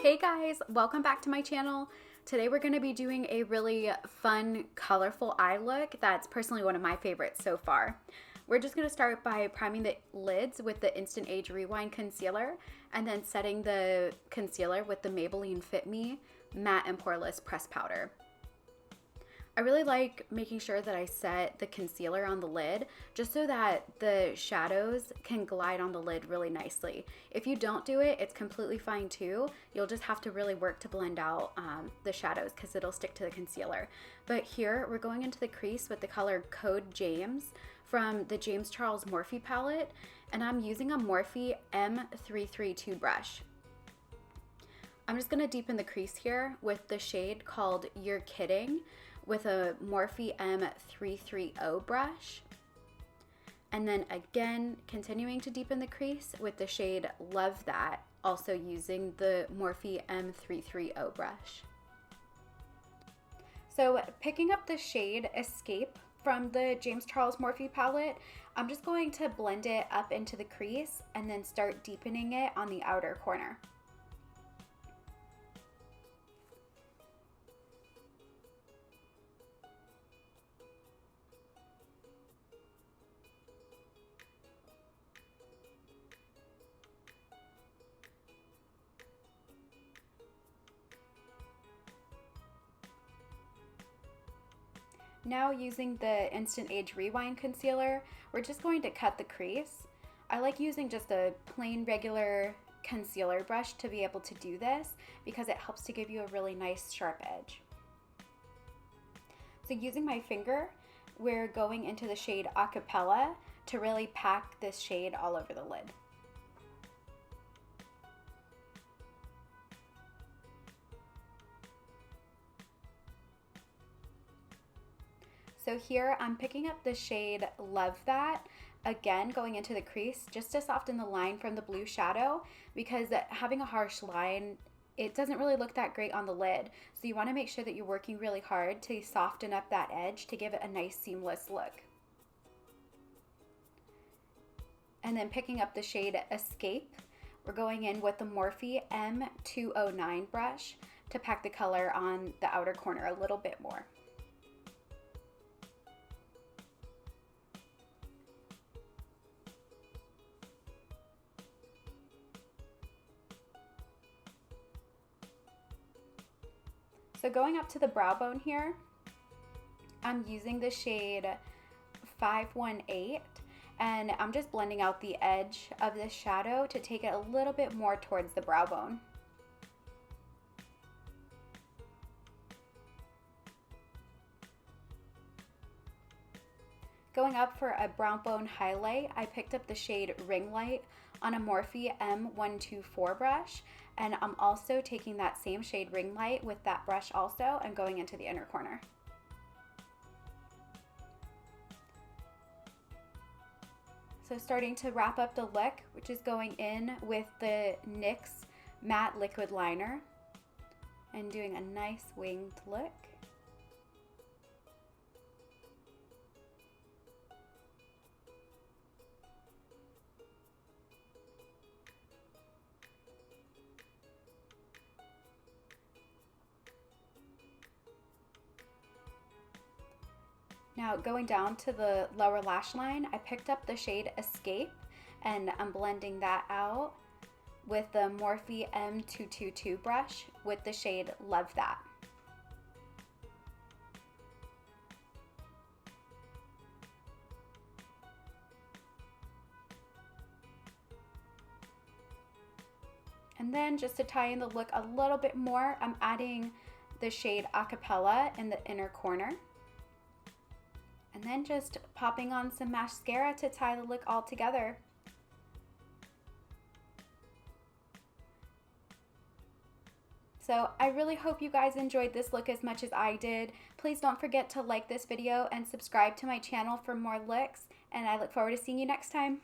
Hey guys, welcome back to my channel. Today we're going to be doing a really fun, colorful eye look that's personally one of my favorites so far. We're just going to start by priming the lids with the Instant Age Rewind Concealer and then setting the concealer with the Maybelline Fit Me Matte and Poreless Press Powder. I really like making sure that I set the concealer on the lid just so that the shadows can glide on the lid really nicely. If you don't do it, it's completely fine too. You'll just have to really work to blend out the shadows because it'll stick to the concealer. But here we're going into the crease with the color Code James from the James Charles Morphe palette, and I'm using a Morphe M332 brush. I'm just gonna deepen the crease here with the shade called You're Kidding with a Morphe M330 brush. And then again, continuing to deepen the crease with the shade Love That, also using the Morphe M330 brush. So picking up the shade Escape from the James Charles Morphe palette, I'm just going to blend it up into the crease and then start deepening it on the outer corner. Now using the Instant Age Rewind Concealer, we're just going to cut the crease. I like using just a plain regular concealer brush to be able to do this because it helps to give you a really nice sharp edge. So using my finger, we're going into the shade Acapella to really pack this shade all over the lid. So here I'm picking up the shade Love That, again going into the crease just to soften the line from the blue shadow, because having a harsh line, it doesn't really look that great on the lid. So you want to make sure that you're working really hard to soften up that edge to give it a nice seamless look. And then picking up the shade Escape, we're going in with the Morphe M209 brush to pack the color on the outer corner a little bit more. So going up to the brow bone here, I'm using the shade 518 and I'm just blending out the edge of this shadow to take it a little bit more towards the brow bone. Going up for a brow bone highlight, I picked up the shade Ring Light on a Morphe M124 brush, and I'm also taking that same shade Ring Light with that brush also and going into the inner corner. So starting to wrap up the look, which is going in with the NYX Matte Liquid Liner and doing a nice winged look. Now going down to the lower lash line, I picked up the shade Escape and I'm blending that out with the Morphe M222 brush with the shade Love That. And then just to tie in the look a little bit more, I'm adding the shade Acapella in the inner corner. And then just popping on some mascara to tie the look all together. So I really hope you guys enjoyed this look as much as I did. Please don't forget to like this video and subscribe to my channel for more looks, and I look forward to seeing you next time.